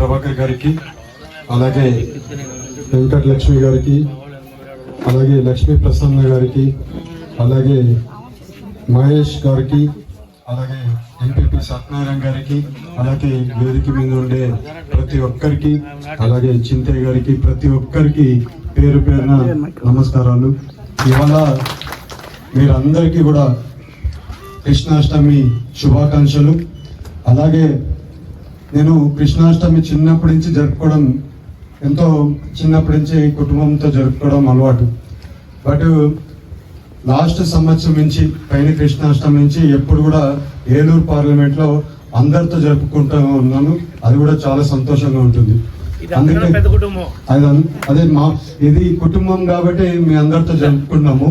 ప్రభాకర్ గారికి, అలాగే వెంకటలక్ష్మి గారికి, అలాగే లక్ష్మీ ప్రసన్న గారికి, అలాగే మహేష్ గారికి, అలాగే ఎంపీపీ సత్యనారాయణ గారికి, అలాగే వేదిక మీద ఉండే ప్రతి ఒక్కరికి, అలాగే చింతయ్య గారికి, ప్రతి ఒక్కరికి పేరు పేరున నమస్కారాలు. ఇవాళ మీరందరికీ కూడా కృష్ణాష్టమి శుభాకాంక్షలు. అలాగే నేను కృష్ణాష్టమి చిన్నప్పటి నుంచి జరుపుకోవడం, ఎంతో చిన్నప్పటి నుంచి కుటుంబంతో జరుపుకోవడం అలవాటు. బట్ లాస్ట్ సంవత్సరం నుంచి పైన కృష్ణాష్టమి నుంచి ఎప్పుడు కూడా ఏలూరు పార్లమెంట్లో అందరితో జరుపుకుంటూ ఉన్నాను. అది కూడా చాలా సంతోషంగా ఉంటుంది. అందుకే అదే ఇది కుటుంబం కాబట్టి మీ అందరితో జరుపుకుంటున్నాము.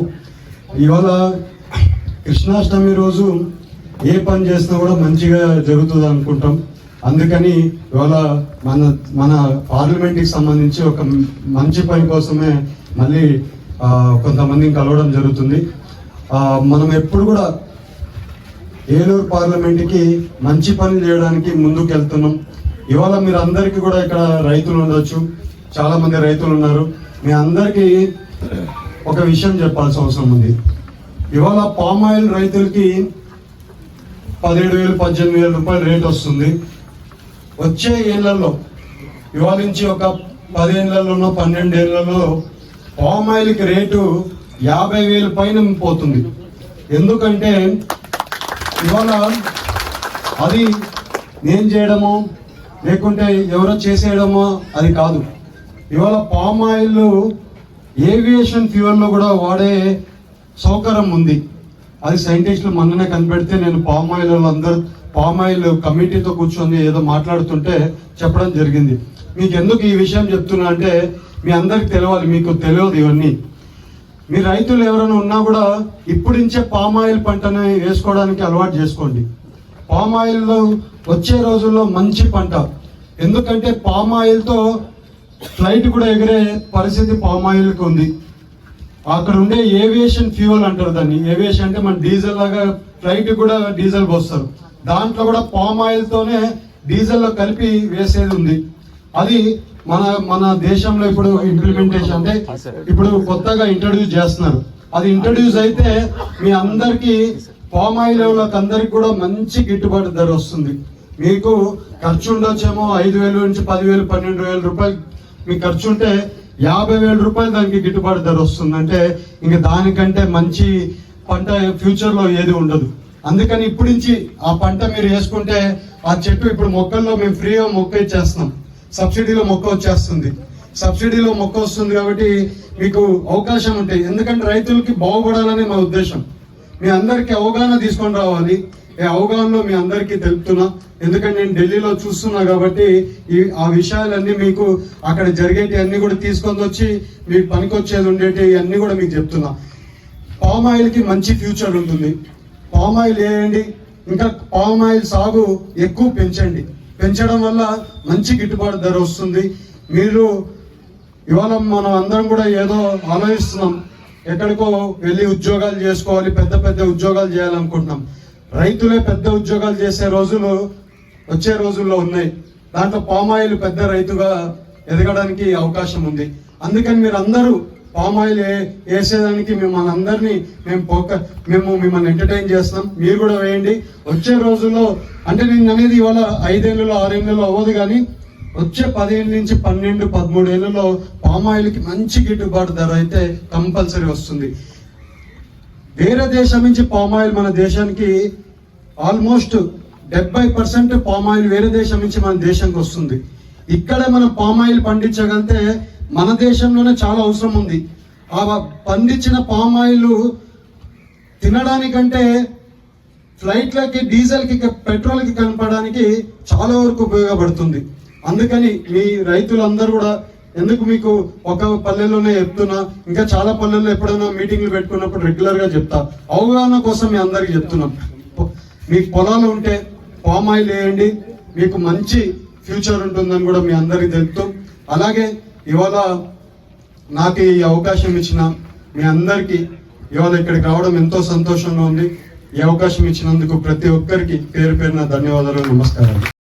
ఇవాళ కృష్ణాష్టమి రోజు ఏ పని చేసినా కూడా మంచిగా జరుగుతుంది అనుకుంటాం. అందుకని ఇవాళ మన పార్లమెంట్కి సంబంధించి ఒక మంచి పని కోసమే మళ్ళీ కొంతమందిని కలవడం జరుగుతుంది. మనం ఎప్పుడు కూడా ఏలూరు పార్లమెంట్కి మంచి పని చేయడానికి ముందుకు వెళ్తున్నాం. ఇవాళ మీరు అందరికీ కూడా ఇక్కడ రైతులు ఉండొచ్చు, చాలా మంది రైతులు ఉన్నారు. మీ అందరికీ ఒక విషయం చెప్పాల్సిన అవసరం ఉంది. ఇవాళ పామ్ ఆయిల్ రైతులకి 17,000 18,000 రూపాయలు రేట్ వస్తుంది. వచ్చే ఏళ్లలో ఇవాళ నుంచి ఒక 10 ఏళ్లలోనో 12 ఏళ్లలో పామ్ ఆయిల్కి రేటు 50,000 పైన పోతుంది. ఎందుకంటే ఇవాళ అది నేను చేయడమో లేకుంటే ఎవరో చేసేయడమో అది కాదు. ఇవాళ పామ్ ఆయిల్ ఏవియేషన్ ఫ్యూయల్లో కూడా వాడే సౌకర్యం ఉంది. అది సైంటిస్టులు మొన్ననే కనిపెడితే నేను పామ్ ఆయిల్ కమిటీతో కూర్చొని ఏదో మాట్లాడుతుంటే చెప్పడం జరిగింది. మీకు ఎందుకు ఈ విషయం చెప్తున్నా అంటే మీ అందరికి తెలవాలి, మీకు తెలియదు ఇవన్నీ. మీ రైతులు ఎవరైనా ఉన్నా కూడా ఇప్పుడించే పామ్ ఆయిల్ పంటని వేసుకోవడానికి అలవాటు చేసుకోండి. పామ్ ఆయిల్ వచ్చే రోజుల్లో మంచి పంట. ఎందుకంటే పామ్ ఆయిల్తో ఫ్లైట్ కూడా ఎగిరే పరిస్థితి పామ్ ఆయిల్కి ఉంది. అక్కడ ఉండే ఏవియేషన్ ఫ్యూయల్ అంటారు దాన్ని. ఏవియేషన్ అంటే మన డీజిల్ లాగా ఫ్లైట్ కూడా డీజిల్ పోస్తారు. దాంట్లో కూడా పామ్ ఆయిల్తోనే డీజిల్లో కలిపి వేసేది ఉంది. అది మన దేశంలో ఇప్పుడు ఇంప్లిమెంటేషన్ అంటే ఇప్పుడు కొత్తగా ఇంట్రడ్యూస్ చేస్తున్నారు. అది ఇంట్రడ్యూస్ అయితే మీ అందరికి పామ్ ఆయిల్ అందరికి కూడా మంచి గిట్టుబాటు ధర వస్తుంది. మీకు ఖర్చు ఉండొచ్చేమో 5,000 నుంచి 10,000 12,000 రూపాయలు మీకు ఖర్చు ఉంటే 50,000 రూపాయలు దానికి గిట్టుబాటు ధర వస్తుంది. అంటే ఇంకా దానికంటే మంచి పంట ఫ్యూచర్లో ఏది ఉండదు. అందుకని ఇప్పటి నుంచి ఆ పంట మీరు వేసుకుంటే ఆ చెట్టు ఇప్పుడు మొక్కల్లో మేము ఫ్రీగా మొక్క ఇచ్చేస్తున్నాం. సబ్సిడీలో మొక్క వచ్చేస్తుంది. సబ్సిడీలో మొక్క వస్తుంది కాబట్టి మీకు అవకాశం ఉంటాయి. ఎందుకంటే రైతులకి బాగుపడాలని మా ఉద్దేశం. మీ అందరికీ అవగాహన తీసుకొని రావాలి. ఈ అవగాహనలో మీ అందరికీ తెలుపుతున్నా. ఎందుకంటే నేను ఢిల్లీలో చూస్తున్నా కాబట్టి ఆ విషయాలన్నీ మీకు అక్కడ జరిగేటి అన్ని కూడా తీసుకొని వచ్చి మీకు పనికొచ్చేది ఉండేటి అన్ని కూడా మీకు చెప్తున్నా. పామ్ ఆయిల్కి మంచి ఫ్యూచర్ ఉంటుంది. పామ్ ఆయిల్ వేయండి, ఇంకా పామ్ ఆయిల్ సాగు ఎక్కువ పెంచండి. పెంచడం వల్ల మంచి గిట్టుబాటు ధర వస్తుంది. మీరు ఇవాళ మనం అందరం కూడా ఏదో ఆలోచిస్తున్నాం, ఎక్కడికో వెళ్ళి ఉద్యోగాలు చేసుకోవాలి, పెద్ద పెద్ద ఉద్యోగాలు చేయాలనుకుంటున్నాం. రైతులే పెద్ద ఉద్యోగాలు చేసే రోజులు వచ్చే రోజుల్లో ఉన్నాయి. దాంట్లో పామ్ ఆయిల్ పెద్ద రైతుగా ఎదగడానికి అవకాశం ఉంది. అందుకని మీరు అందరూ పామ్ ఆయిల్ వేసేదానికి మిమ్మల్ని అందరినీ మేము మిమ్మల్ని ఎంటర్టైన్ చేస్తున్నాం. మీరు కూడా వేయండి. వచ్చే రోజుల్లో అంటే నేను అనేది ఇవాళ 5 ఏళ్ళలో 6 ఏళ్ళలో అవ్వదు, కానీ వచ్చే 10 ఏళ్ళ నుంచి 12 13 ఏళ్ళలో పామ్ ఆయిల్కి మంచి గిట్టుబాటు ధర అయితే కంపల్సరీ వస్తుంది. వేరే దేశం నుంచి పామ్ ఆయిల్ మన దేశానికి ఆల్మోస్ట్ 70% పామ్ ఆయిల్ వేరే దేశం నుంచి మన దేశానికి వస్తుంది. ఇక్కడే మనం పామ్ ఆయిల్ పండించగలిగితే మన దేశంలోనే చాలా అవసరం ఉంది. ఆ పండించిన పామ్ ఆయిల్ తినడానికంటే ఫ్లైట్లకి, డీజిల్కి, పెట్రోల్కి కనపడడానికి చాలా వరకు ఉపయోగపడుతుంది. అందుకని మీ రైతులందరూ కూడా ఎందుకు మీకు ఒక పల్లెల్లోనే చెప్తున్నా, ఇంకా చాలా పల్లెల్లో ఎప్పుడైనా మీటింగ్లు పెట్టుకున్నప్పుడు రెగ్యులర్గా చెప్తా. అవగాహన కోసం మీ అందరికి చెప్తున్నాం. మీకు పొలాలు ఉంటే పామ్ ఆయిల్ వేయండి, మీకు మంచి ఫ్యూచర్ ఉంటుందని కూడా మీ అందరికి తెలుపుతాం. అలాగే ఇవాళ నాకు ఈ అవకాశం ఇచ్చిన మీ అందరికీ ఇవాళ ఇక్కడికి రావడం ఎంతో సంతోషంగా ఉంది. ఈ అవకాశం ఇచ్చినందుకు ప్రతి ఒక్కరికి పేరు పేరున ధన్యవాదాలు, నమస్కారాలు.